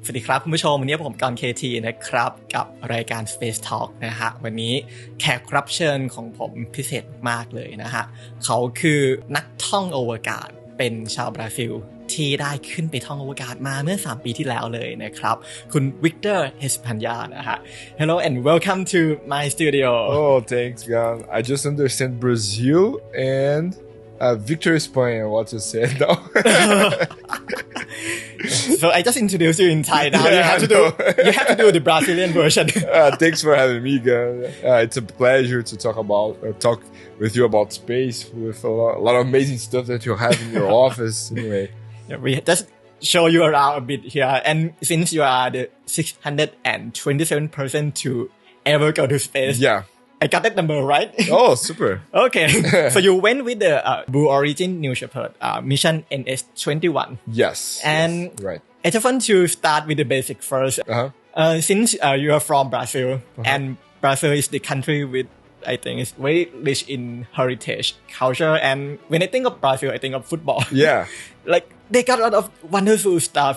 สวัสดีครับคุณผู้ชมวันนี้ผมกรณ์ KT นะครับกับรายการ Space Talk นะฮะวันนี้แขกรับเชิญของผมพิเศษมากเลยนะฮะเขาคือนักท่องอวกาศเป็นชาวบราซิลที่ได้ขึ้นไปท่องอวกาศมาเมื่อ3ปีที่แล้วเลยนะครับคุณวิกเตอร์เฮสพัญญานะฮะ Hello and welcome to my studio. Oh, thanks, Gan. I just understand Brazil and Victor Espanha, what you said now. So I just introduced you in Thai now. Yeah, you have to do the Brazilian version. Thanks for having me, Gan. It's a pleasure to talk with you about space with a lot of amazing stuff that you have in your office. Anyway. Yeah, we just show you around a bit here. And since you are the 627th person to ever go to space. Yeah. I got that number right. Oh, super. Okay. So you went with the Blue Origin New Shepard mission NS-21. Yes. And yes, right. I just want to start with the basic first. Since you are from Brazil and Brazil is the country with, I think, is very rich in heritage, culture. And when I think of Brazil, I think of football. Yeah. Like they got a lot of wonderful stuff.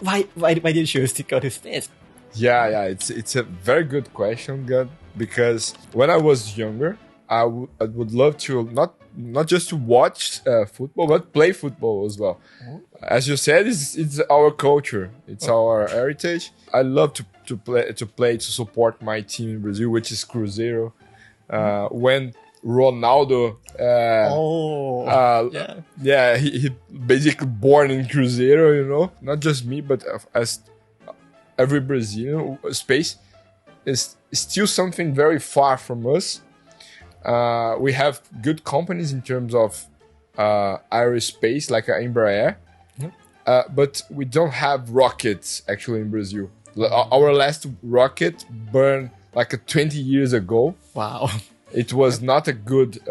Why did you choose to go to space? Yeah. It's a very good question, God. Because when I was younger, I would love to not just to watch football, but play football as well. As you said, it's our culture, it's our heritage. I love to play to support my team in Brazil, which is Cruzeiro. When Ronaldo, he basically born in Cruzeiro, you know, not just me, but as every Brazilian. Space is still something very far from us. We have good companies in terms of aerospace, like Embraer, but we don't have rockets actually in Brazil. Our last rocket burned like 20 years ago. Wow. It was not a good...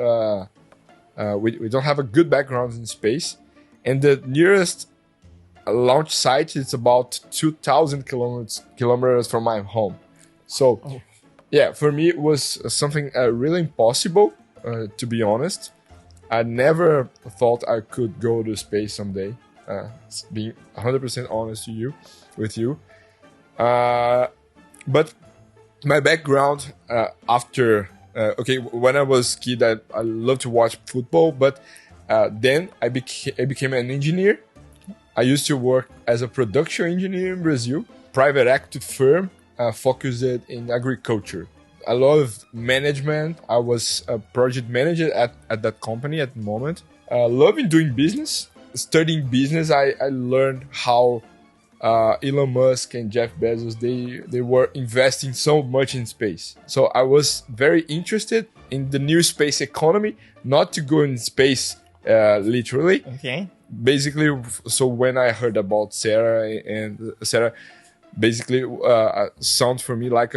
we don't have a good background in space. And the nearest launch site is about 2,000 kilometers from my home. So, yeah, for me, it was something really impossible, to be honest. I never thought I could go to space someday, being 100% honest with you. But my background when I was a kid, I loved to watch football, but then I became an engineer. I used to work as a production engineer in Brazil, private equity firm. Focused in agriculture. A lot of management. I was a project manager at that company at the moment. Loving doing business. Studying business, I learned how Elon Musk and Jeff Bezos, they were investing so much in space. So I was very interested in the new space economy, not to go in space literally. Okay. Basically, so when I heard about Sarah, basically sounds for me like,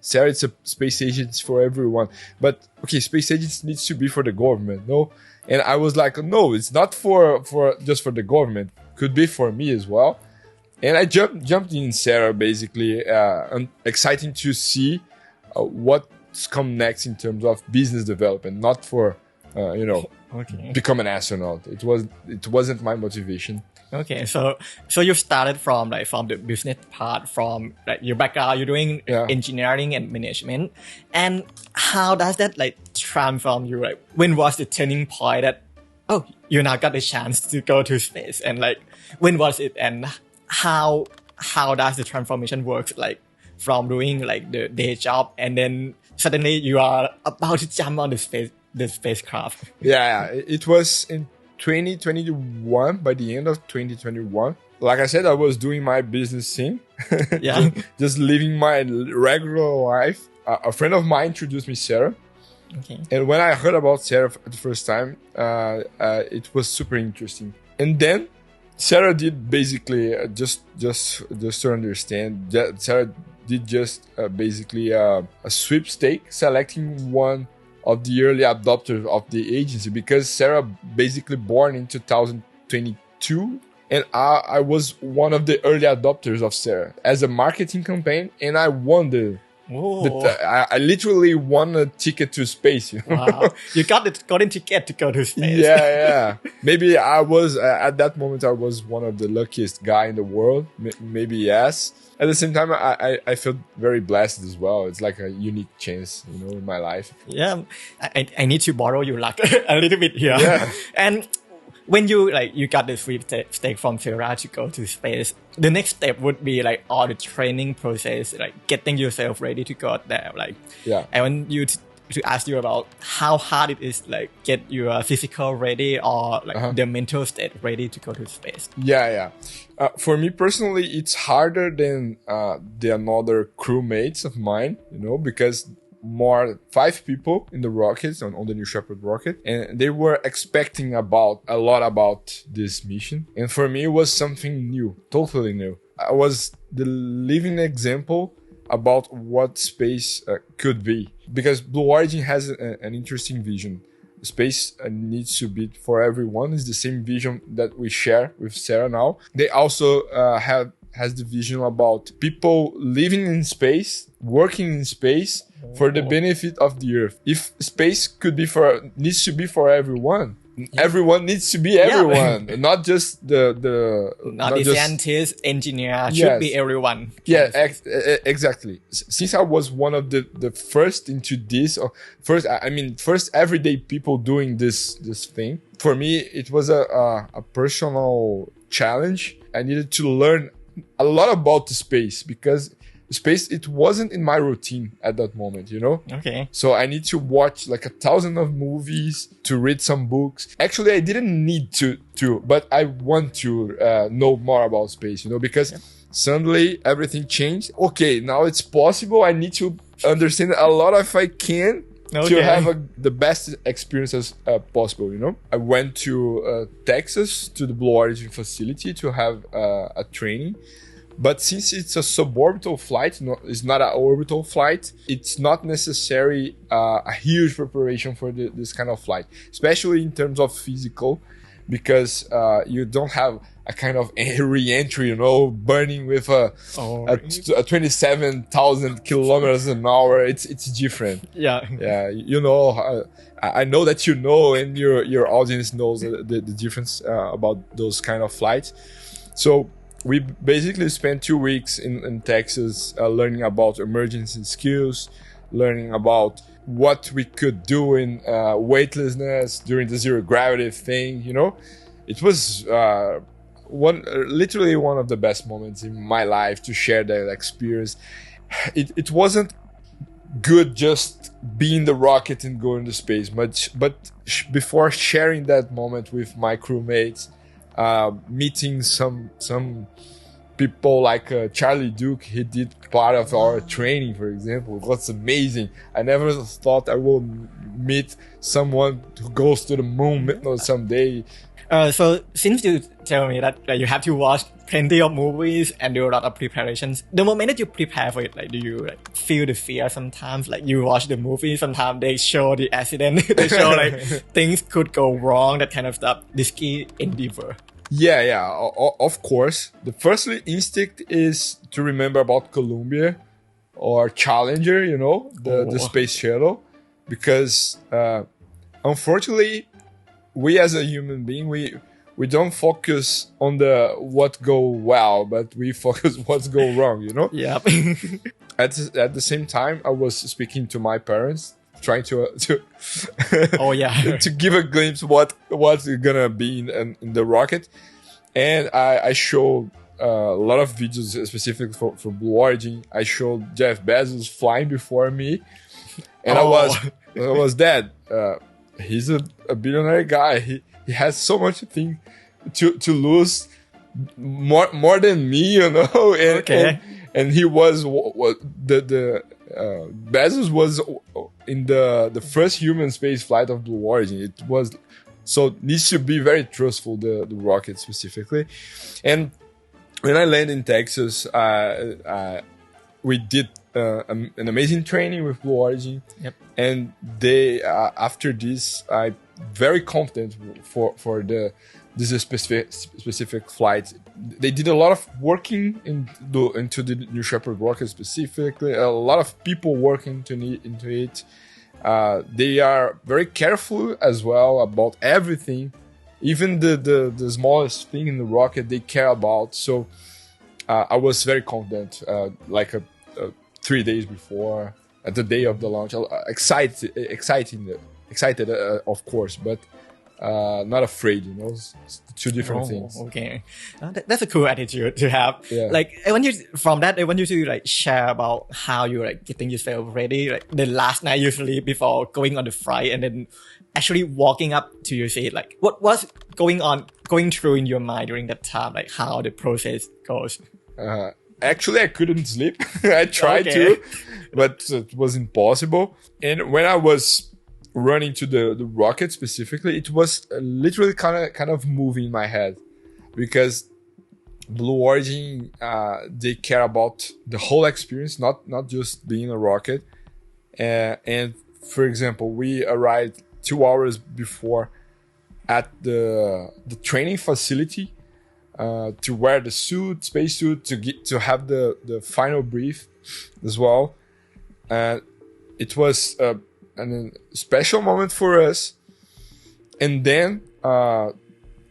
Sarah, it's a space agency for everyone, but space agency needs to be for the government, no? And I was like, no, it's not for just for the government, could be for me as well. And I jumped in Sarah, basically, and exciting to see what's come next in terms of business development, not for become an astronaut. It wasn't my motivation. Okay, so you started from the business part, from your background, you're doing engineering and management, and how does that transform you? When was the turning point that you now got the chance to go to space, and when was it, and how does the transformation work? From doing the day job, and then suddenly you are about to jump on the spacecraft. Yeah, it was in 2021, by the end of 2021. Like I said, I was doing my business thing. Yeah. just living my regular life. A friend of mine introduced me Sarah. Okay. And when I heard about Sarah for the first time, it was super interesting. And then Sarah did basically, just to understand, Sarah did just basically a sweepstake, selecting one of the early adopters of the agency, because Sarah basically born in 2022, and I was one of the early adopters of Sarah as a marketing campaign, and I won Oh, I literally won a ticket to space. You know? wow. You got the golden ticket to go to space. Yeah. Maybe I was at that moment I was one of the luckiest guy in the world. Maybe yes. At the same time, I felt very blessed as well. It's like a unique chance, you know, in my life. Yeah, I need to borrow your luck a little bit here. Yeah. And when you got the free stake from Terra to go to space, the next step would be like all the training process, like getting yourself ready to go there. Like, yeah, I want you to ask you about how hard it is, like get your physical ready or like the mental state ready to go to space. Yeah. For me personally, it's harder than the another crewmates of mine, you know, because more 5 people in the rockets on the New Shepard rocket, and they were expecting a lot about this mission. And for me, it was something new, totally new. I was the living example about what space could be, because Blue Origin has an interesting vision. Space needs to be for everyone. It's the same vision that we share with Sarah now. They also has the vision about people living in space, working in space for the benefit of the Earth. If space needs to be for everyone, everyone needs to be everyone, not just the scientist, engineer, should be everyone. Yeah, exactly. Since I was one of the first into this, or first everyday people doing this thing, for me it was a personal challenge. I needed to learn a lot about the space, because space, it wasn't in my routine at that moment, you know? Okay. So I need to watch like 1,000 of movies, to read some books. Actually, I didn't need to, but I want to know more about space, you know, because suddenly everything changed. Okay, now it's possible. I need to understand a lot if I can. To have the best experiences possible, you know. I went to Texas, to the Blue Origin facility to have a training. But since it's a suborbital flight, it's not an orbital flight, it's not necessary a huge preparation for this kind of flight, especially in terms of physical, because you don't have a kind of re-entry, you know, burning with a 27,000 kilometers an hour. It's different. Yeah. You know, I know that you know, and your audience knows the difference about those kind of flights. So we basically spent 2 weeks in Texas learning about emergency skills, learning about what we could do in weightlessness during the zero gravity thing, you know. It was literally one of the best moments in my life to share that experience. It wasn't good just being the rocket and going to space, but before sharing that moment with my crewmates, meeting some people like Charlie Duke, he did part of our training, for example. It was amazing. I never thought I would meet someone who goes to the moon someday. So since you tell me that you have to watch plenty of movies and do a lot of preparations, the moment that you prepare for it, like, do you like feel the fear sometimes? Like, you watch the movie, sometimes they show the accident, they show like things could go wrong, that kind of stuff, risky endeavor. Yeah, of course. The first instinct is to remember about Columbia or Challenger, you know, the space shuttle, because unfortunately, we as a human being, we don't focus on what go well, but we focus what's go wrong, you know? Yeah. At the same time, I was speaking to my parents, trying to to give a glimpse what's gonna be in the rocket, and I showed a lot of videos specifically for Blue Origin. I showed Jeff Bezos flying before me, and I was dead. He's a billionaire guy. He has so much thing to lose, more than me, you know. And he was Bezos was in the first human space flight of Blue Origin. It was so needs to be very trustful, the rocket specifically. And when I landed in Texas, we did an amazing training with Blue Origin. Yep. And they after this, I very confident for this is specific flight. They did a lot of working into the New Shepard rocket specifically. A lot of people working into it. They are very careful as well about everything, even the smallest thing in the rocket they care about. So I was very confident, 3 days before, at the day of the launch. Excited, of course, but not afraid. It's two different things. Okay, that's a cool attitude to have. Yeah. Like I want you to like share about how you like getting yourself ready, like the last night usually before going on the flight, and then actually walking up to your seat. Like what was going through in your mind during that time, like how the process goes. Actually, I couldn't sleep. I tried to, but it was impossible. And when I was running to the rocket specifically, it was literally kind of moving in my head, because Blue Origin, they care about the whole experience, not just being a rocket. And for example, we arrived 2 hours before at the training facility to wear the spacesuit to have the final brief as well. And it was a special moment for us. And then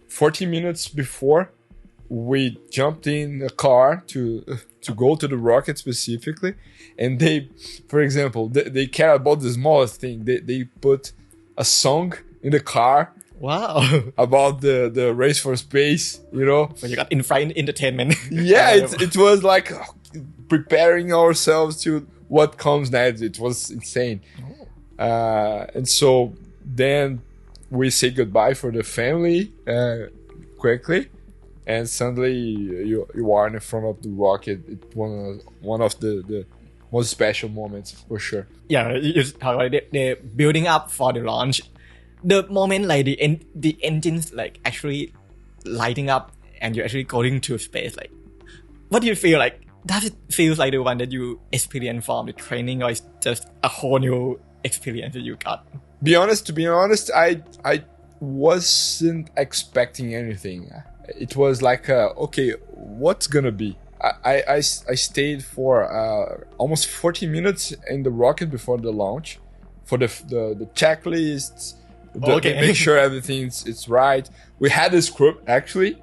40 minutes before, we jumped in a car to go to the rocket specifically. And they, for example, they care about the smallest thing. They put a song in the car. Wow. About the race for space, So you got in-flight entertainment. Yeah, it was like preparing ourselves to what comes next. It was insane. And so then we say goodbye for the family quickly, and suddenly you are in front of the rocket. It's one of the most special moments for sure. Yeah, you talk about the building up for the launch. The moment like the engines like actually lighting up and you're actually going to space, like what do you feel like? Does it feel like the one that you experienced from the training, or is just a whole new experience that you got? To be honest, I wasn't expecting anything. It was like, okay, what's gonna be? I stayed for almost 40 minutes in the rocket before the launch for the checklists. Make sure everything's right. We had a scrub actually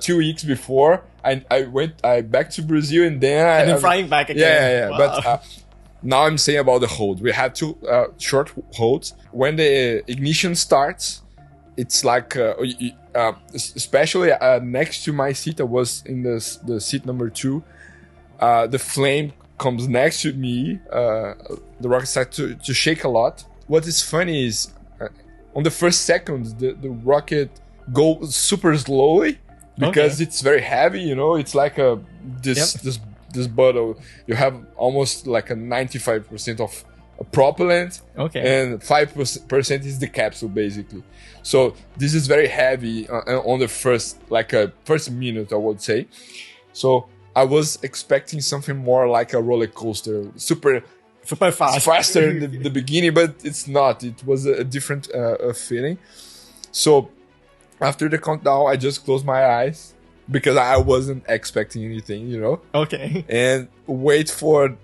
2 weeks before. I went back to Brazil, and then flying back again. Yeah. Wow. But now I'm saying about the hold. We had two short holds. When the ignition starts, it's like especially next to my seat. I was in the seat number 2. The flame comes next to me. The rocket starts to shake a lot. What is funny is on the first seconds, the rocket goes super slowly because it's very heavy. It's like this bottle. You have almost like a 95% of propellant, and 5% is the capsule basically. So this is very heavy on the first minute, I would say. So I was expecting something more like a roller coaster, super fast, faster in the beginning, but it's not. It was a different feeling. So after the countdown, I just closed my eyes because I wasn't expecting anything, and wait for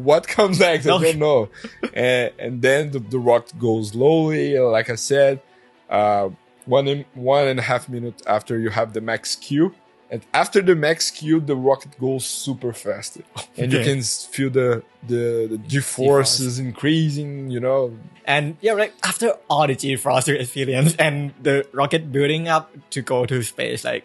what comes next. I don't know. And then the rocket goes slowly, like I said, 1.5 minutes after you have the max Q. And after the max Q, the rocket goes super fast. And you can feel the G-forces increasing, And after all the G-force experience and the rocket building up to go to space, like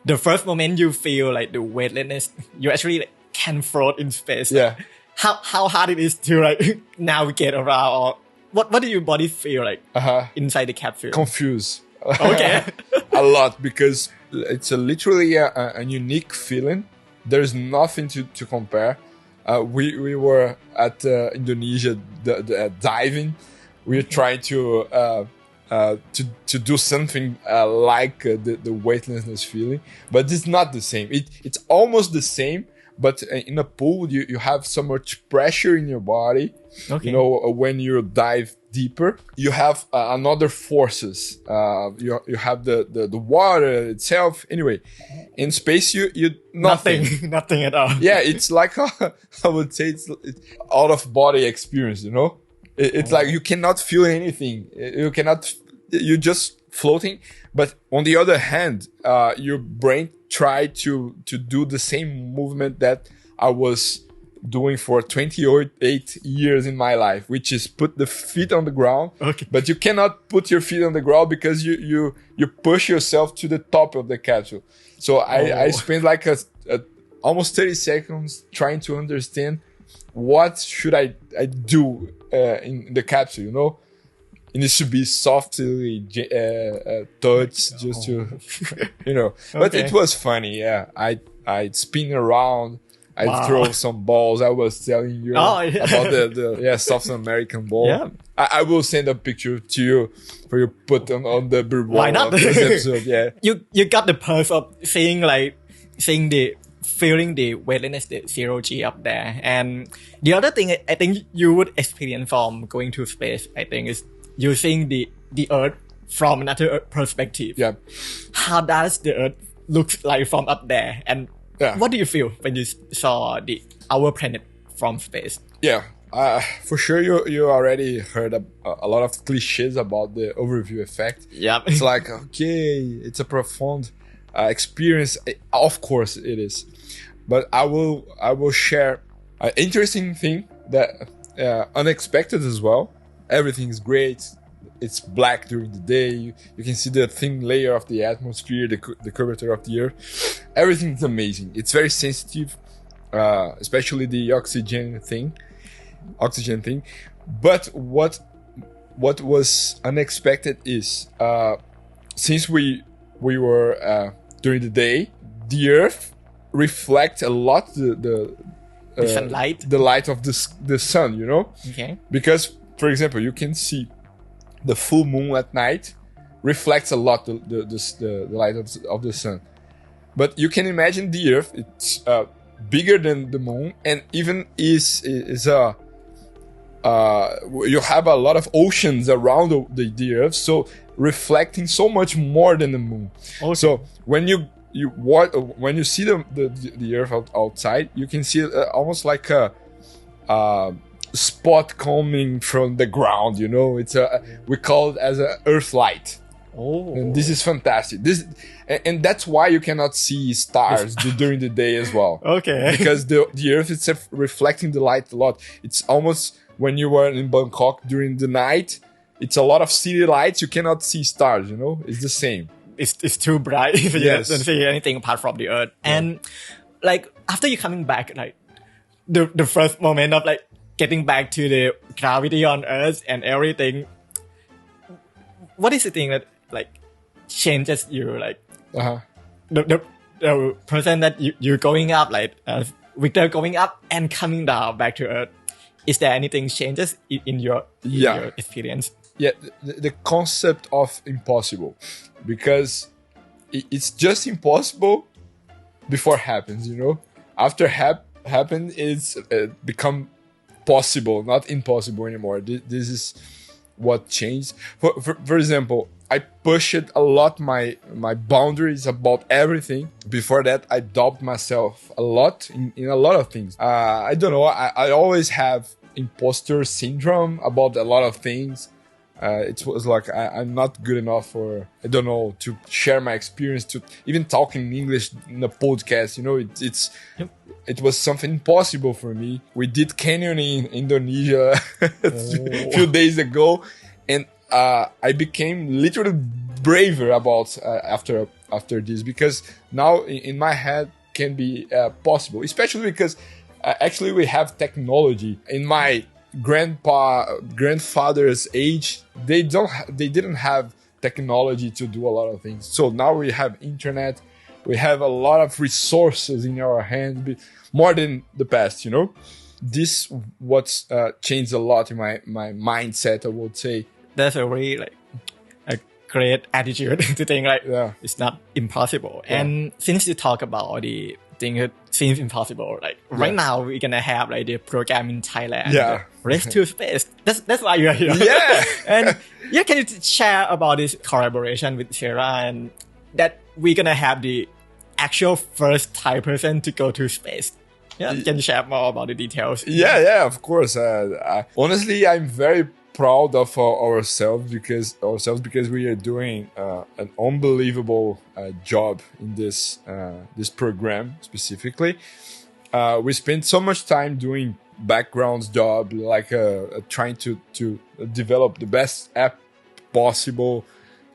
the first moment you feel like the weightlessness, you actually can float in space. Yeah. How hard it is to navigate around, or what do your body feel like inside the capsule? Confused. Okay. A lot, because it's literally a unique feeling. There's nothing to compare. We were at Indonesia diving. We were trying to do something like the weightlessness feeling, but it's not the same. It's almost the same, but in a pool you have so much pressure in your body. When you dive deeper. You have another forces. You have the water itself. Anyway, in space you nothing. Nothing at all. Yeah, it's like I would say it's out of body experience. You know, it's like you cannot feel anything. You're just floating. But on the other hand, your brain tried to do the same movement that I was doing for 28 years in my life, which is put the feet on the ground. Okay. But you cannot put your feet on the ground because you push yourself to the top of the capsule. So I spent like almost 30 seconds trying to understand what should I do in the capsule, you know? It needs to be softly touched just to, you know. But it was funny, yeah. I'd spin around. I throw some balls. I was telling you about the South American ball. Yeah. I will send a picture to you for you put on the bird. Why not? This episode, yeah. You got the perk of feeling the weightlessness, the 0G up there. And the other thing I think you would experience from going to space, I think, is you seeing the Earth from another perspective. Yeah. How does the Earth look like from up there? And what do you feel when you saw our planet from space? Yeah, for sure you already heard a lot of cliches about the overview effect. Yeah, it's like, okay, it's a profound experience. Of course it is, but I will share an interesting thing that unexpected as well. Everything is great. It's black during the day. You can see the thin layer of the atmosphere, the curvature of the Earth. Everything's amazing. It's very sensitive, especially the oxygen thing. But what was unexpected is since we were during the day, the Earth reflects a lot the sunlight, the light of the sun. You know, okay. Because, for example, you can see the full moon at night reflects a lot the light of the sun. But you can imagine the Earth, it's bigger than the moon, and even is you have a lot of oceans around the Earth, so reflecting so much more than the moon. Okay. So when you see the Earth outside, you can see almost like a spot coming from the ground, you know. It's we call it as a Earth light. Oh, and this is fantastic. And that's why you cannot see stars during the day as well. Okay, because the Earth is reflecting the light a lot. It's almost when you were in Bangkok during the night. It's a lot of city lights. You cannot see stars. You know, it's the same. It's too bright if you don't see anything apart from the Earth. Yeah. And like after you coming back, like the first moment of like getting back to the gravity on Earth and everything, what is the thing that like changes you? Like the person that you're going up, like Victor going up and coming down back to Earth. Is there anything changes in your experience? Yeah, the concept of impossible, because it's just impossible before it happens. You know, after happen, it's become possible, not impossible anymore. This is what changed. For example, I pushed a lot my boundaries about everything. Before that, I doubted myself a lot in a lot of things. I don't know. I always have imposter syndrome about a lot of things. It was like I'm not good enough for, I don't know, to share my experience, to even talk in English in a podcast. You know, it was something impossible for me. We did canyoning in Indonesia a few days ago, and I became literally braver about after this, because now in my head can be possible, especially because actually we have technology. In my grandfather's age, they didn't have technology to do a lot of things. So now we have internet, we have a lot of resources in our hands, more than the past, you know. This what's changed a lot in my mindset, I would say. That's a really like a great attitude to think like it's not impossible. Yeah. And since you talk about all the things that seems impossible. Like right now, we're gonna have like the program in Thailand. Yeah. Race to Space. That's why you're here. Yeah. And yeah, can you share about this collaboration with Sierra and that we're gonna have the actual first Thai person to go to space? Yeah, can you share more about the details? Yeah, of course. Honestly, I'm very proud of ourselves because we are doing an unbelievable job in this program specifically. We spent so much time doing background job, like trying to develop the best app possible,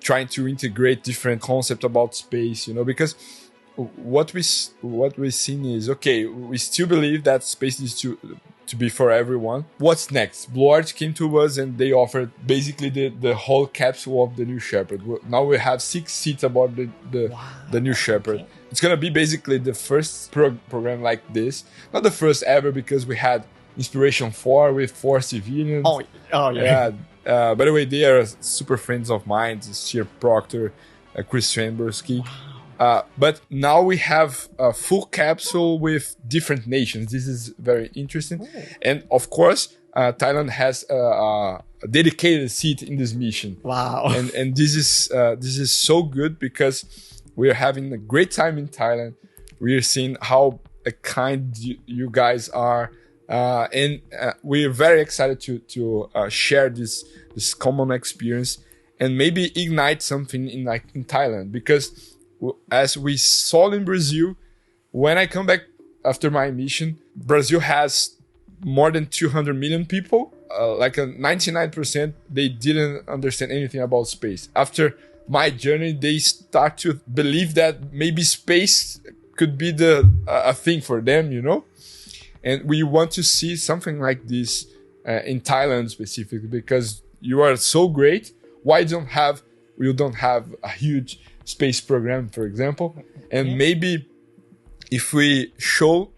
trying to integrate different concepts about space, because what we've seen is, okay, we still believe that space is to be for everyone. What's next? Blue Origin came to us and they offered basically the whole capsule of the New Shepard. Now we have 6 seats about the New Shepard. Okay. It's gonna be basically the first program like this. Not the first ever, because we had Inspiration 4 with 4 civilians. Oh yeah. By the way, they are super friends of mine. Stuart Proctor, Chris Swenberski. Wow. But now we have a full capsule with different nations. This is very interesting. Ooh. And of course, Thailand has a dedicated seat in this mission. Wow. And this is so good because we are having a great time in Thailand. We are seeing how kind you guys are. And we are very excited to share this common experience and maybe ignite something in Thailand, because as we saw in Brazil, when I come back after my mission, Brazil has more than 200 million people. 99%, they didn't understand anything about space. After my journey, they start to believe that maybe space could be a thing for them, And we want to see something like this in Thailand specifically, because you are so great. Why we don't have a huge space program, for example? And maybe if we show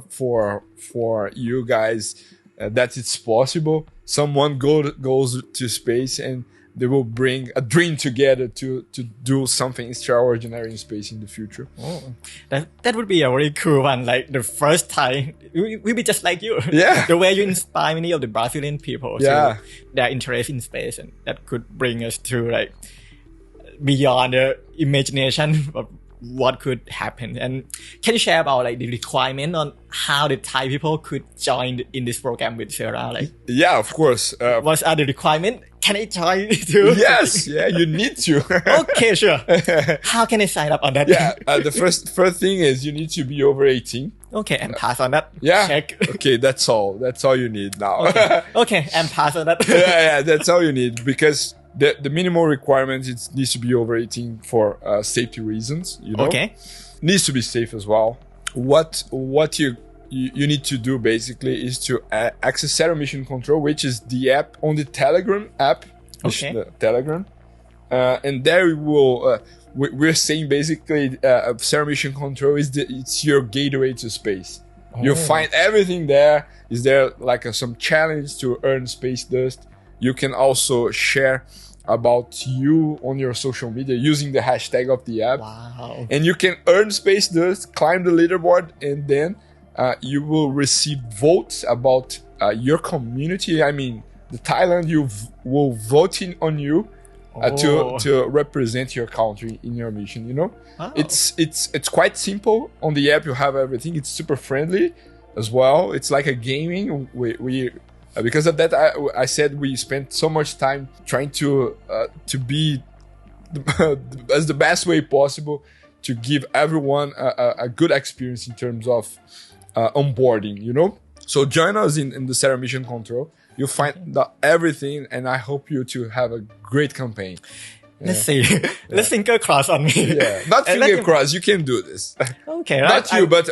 for you guys that it's possible, someone goes to space and they will bring a dream together to do something extraordinary in space in the future. Oh, that would be a very cool one. Like the first time, we'll be just like you. Yeah. The way you inspire many of the Brazilian people to their interest in space, and that could bring us to like beyond the imagination of what could happen. And can you share about like the requirement on how the Thai people could join in this program with Sierra? Like, yeah, of course. What are the requirements? Can I join too? Yes, yeah, you need to. Okay, sure. How can I sign up on that? Yeah, the first thing is you need to be over 18. Okay, and pass on that. Yeah. Check. Okay, that's all. That's all you need now. Okay, and pass on that. yeah, that's all you need, because the minimal requirement needs to be over 18 for safety reasons. Okay. Needs to be safe as well. What you need to do basically is to access Zero Mission Control, which is the app on the Telegram app. Okay. The Telegram. And there we will, we're saying basically Zero Mission Control it's your gateway to space. Oh. You'll find everything there. Is there like some challenge to earn space dust? You can also share about you on your social media using the hashtag of the app. Wow. And you can earn space dust, climb the leaderboard, and then you will receive votes about your community. I mean, the Thailand will vote on you to represent your country in your mission. Wow. It's quite simple. On the app, you have everything. It's super friendly as well. It's like a gaming. We because of that, I said we spent so much time trying to be as the best way possible to give everyone a good experience in terms of onboarding, So join us in the Zero Mission Control. You'll find everything, and I hope you to have a great campaign. Let's see. Let's finger cross on me. Yeah, not finger cross. You can do this. Okay, not you, but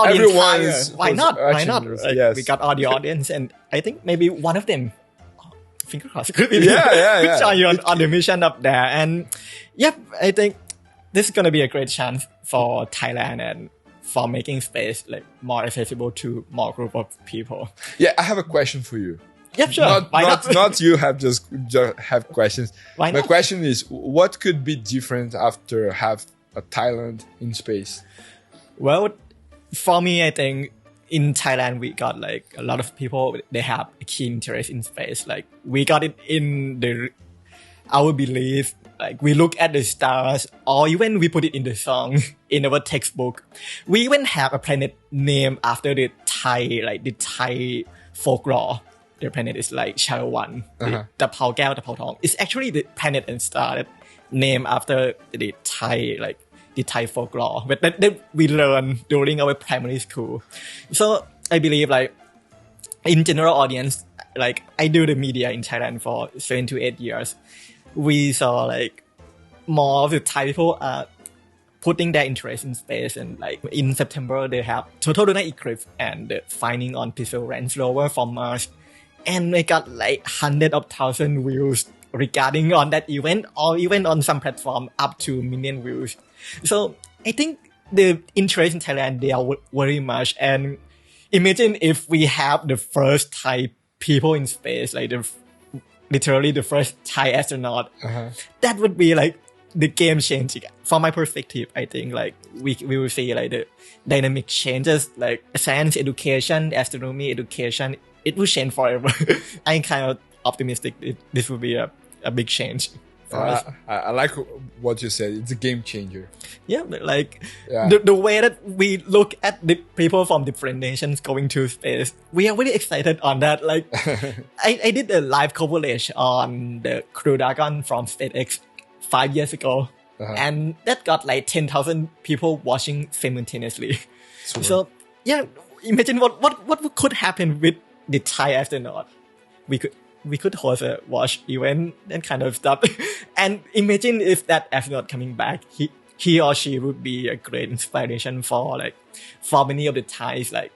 everyone is. Why not? Why not? Yes. We got all the audience, and I think maybe one of them. Finger cross. Could join you on the mission up there, and I think this is gonna be a great chance for Thailand and for making space like more accessible to more group of people. Yeah, I have a question for you. Yeah, sure. Not you have just have questions. Why not? My question is, what could be different after have a Thailand in space? Well, For me, I think in Thailand we got like a lot of people. They have a keen interest in space. Like we got it in our belief. Like we look at the stars, or even we put it in the song in our textbook. We even have a planet named after the Thai folklore. The planet is like Charawan, the Pao Gao, the Pao Tong. It's actually the planet and star that named after the Thai folklore that we learned during our primary school. So I believe like in general audience, like I do the media in Thailand for 7 to 8 years. We saw like more of the Thai people are putting their interest in space, and like in September they have total lunar eclipse and the finding on Perseverance rover from Mars, and they got like hundreds of thousands views regarding on that event, or even on some platform up to million views. So I think the interest in Thailand they are very much, and imagine if we have the first Thai people in space, like literally the first Thai astronaut. That would be like the game changing. From my perspective, I think like we will see like the dynamic changes, like science education, astronomy education. It will change forever. I'm kind of optimistic this will be a big change for us. I like what you said. It's a game changer. Yeah, like the way that we look at the people from different nations going to space, we are really excited on that. Like, I did a live coverage on the Crew Dragon from SpaceX 5 years ago, and that got like 10,000 people watching simultaneously. So yeah, imagine what could happen with the Thai astronaut. We could host a watch event and kind of stuff. And imagine if that astronaut coming back, he or she would be a great inspiration for many of the Thais, like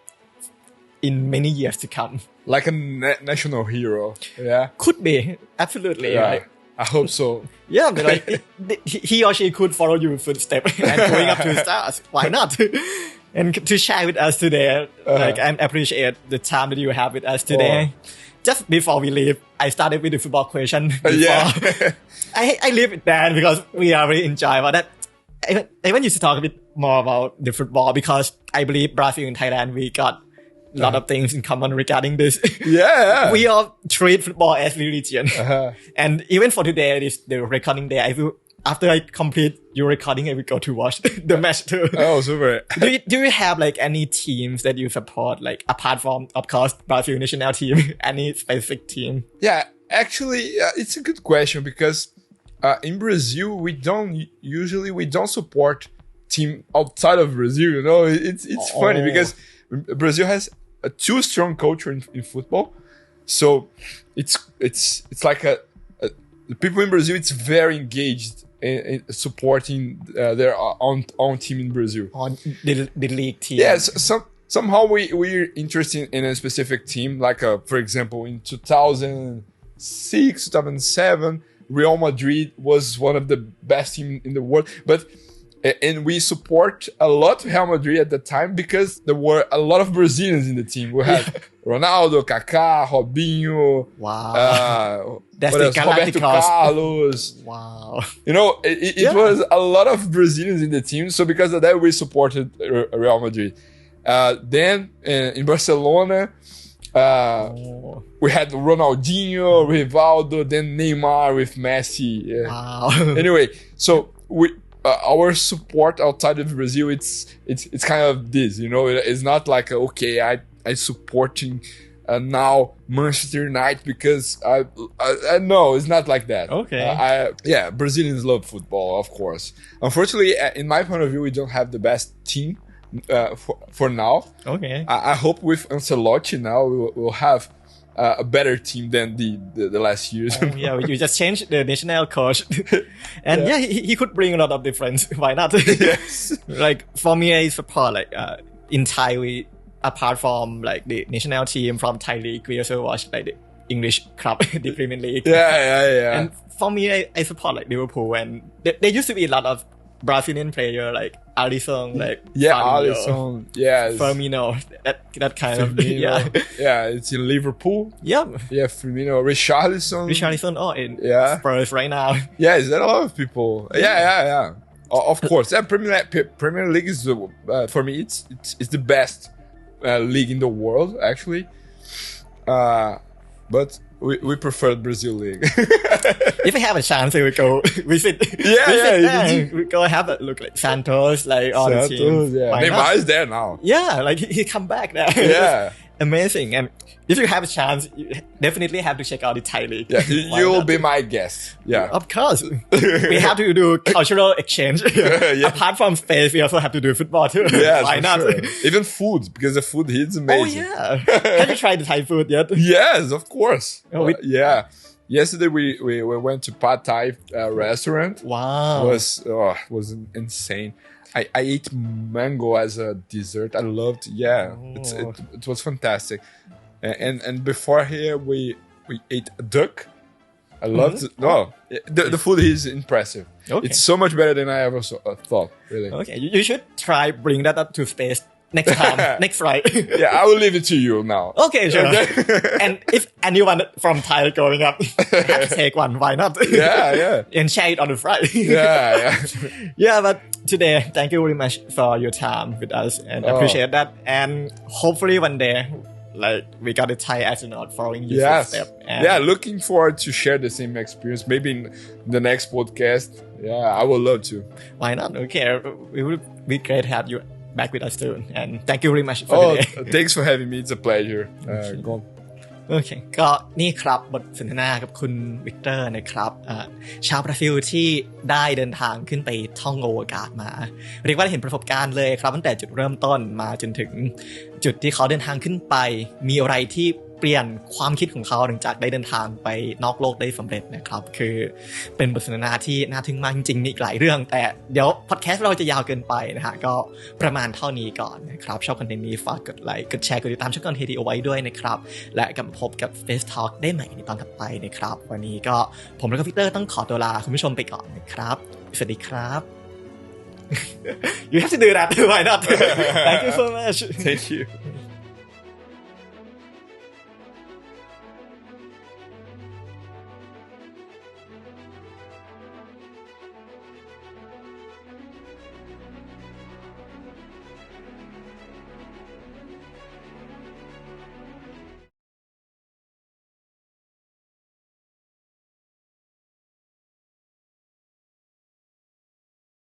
in many years to come. Like a national hero. Yeah. Could be. Absolutely. Yeah. Right? I hope so. Yeah, but like he or she could follow your footsteps and going up to the stars. Why not? And to share with us today, like I appreciate the time that you have with us today. Just before we leave, I started with the football question. I leave it there because we are really enjoy about that. I want you to talk a bit more about the football because I believe Brazil and Thailand, we got a lot of things in common regarding this. Yeah. We all treat football as religion. And even for today, the recording day, I will, after I complete your recording, I will go to watch the match too. Oh, super. Do you have like any teams that you support, like apart from, of course, Brazil national team, any specific team? Yeah, actually, it's a good question because in Brazil, we don't support team outside of Brazil. You know, it's funny because Brazil has a too strong culture in football. So it's like the people in Brazil, it's very engaged in supporting their own team in Brazil. On the league team. Yes, somehow we're interested in a specific team. Like, for example, in 2006, 2007, Real Madrid was one of the best teams in the world. And we support a lot Real Madrid at the time because there were a lot of Brazilians in the team. We had Ronaldo, Kaká, Robinho. Wow. That's the Roberto Carlos. Wow. You know, it was a lot of Brazilians in the team. So because of that, we supported Real Madrid. Then in Barcelona, we had Ronaldinho, Rivaldo, then Neymar with Messi. Yeah. Wow. Anyway, so our support outside of Brazil, it's kind of this, you know. It's not like I supporting now Manchester United because I no, it's not like that. Okay. Brazilians love football, of course. Unfortunately, in my point of view, we don't have the best team for now. Okay. I hope with Ancelotti now we'll have a better team than the last years. Yeah, you just changed the national coach. And he could bring a lot of difference. Why not? Yes. Like for me, I support like in Thai, we apart from like the national team from Thai League, we also watch like the English club, the Premier League. Yeah. And for me, I support like Liverpool, and there used to be a lot of Brazilian player like Alisson, like Alisson, yes, Firmino, that kind Firmino. of it's in Liverpool. Firmino, Richarlison, in Spurs right now. Yeah, is that a lot of people? Yeah. Of course, Premier League is for me. It's the best league in the world, actually. But we prefer Brazil League. If I have a chance, I will go visit. We go have a look like Santos, like all the teams. Yeah. Neymar is there now. Yeah, like he come back there. Yeah. Amazing. And if you have a chance, you definitely have to check out the Thai league. Yeah, you'll be my guest. Yeah. Of course. We have to do cultural exchange. Yeah. Apart from space, we also have to do football too. Yeah, why not? Sure. Even food, because the food here is amazing. Oh yeah. Have you tried the Thai food yet? Yes, of course. Oh, yeah. Yesterday we went to Pad Thai restaurant. Wow. It was insane. I ate mango as a dessert. I loved. Yeah, it was fantastic. And before here we ate a duck. I loved it. No, the food is impressive. Okay. It's so much better than I ever thought. Really. Okay, you should try bring that up to space next time, next flight. Yeah, I will leave it to you now. Okay, sure. And if anyone from Thai going up, have to take one. Why not? Yeah. And share it on the flight. Yeah. Yeah, but today, thank you very much for your time with us, and appreciate that. And hopefully one day, like we got a Thai astronaut following your footsteps. Yeah, looking forward to share the same experience. Maybe in the next podcast. Yeah, I would love to. Why not? Okay, we would be great to have you back with us soon. And thank you very much for today. Thanks for having me. It's a pleasure. Go on. โอเคก็นี่ครับบทสนทนากับคุณวิกเตอร์นะครับชาวบราซิลที่ได้เดินทางขึ้นไปท่องอวกาศมาเรียกว่าได้เห็นประสบการณ์เลยครับตั้งแต่จุดเริ่มต้นมาจนถึงจุดที่เขาเดินทางขึ้นไปมีอะไรที่เปลี่ยนความคิดของเขาหลังจากได้เดินทางไปนอกโลกได้สำเร็จนะครับคือเป็นบทสนทนาที่น่าทึ่งมากจริงๆมีอีกหลายเรื่องแต่เดี๋ยวพอดแคสต์เราจะยาวเกินไปนะฮะก็ประมาณเท่านี้ก่อนนะครับชอบคอนเทนต์นี้ฝากกดไลค์กดแชร์กดติดตามช่องคอนเทนต์เอาไว้ด้วยนะครับและกลับมาพบกับ Face Talk ได้ใหม่ในตอนถัดไปนะครับวันนี้ก็ผมและก็วิกเตอร์ต้องขอตัวลาคุณผู้ชมไปก่อนนะครับสวัสดีครับ You have to do that. Why not? Thank you so much. Thank you.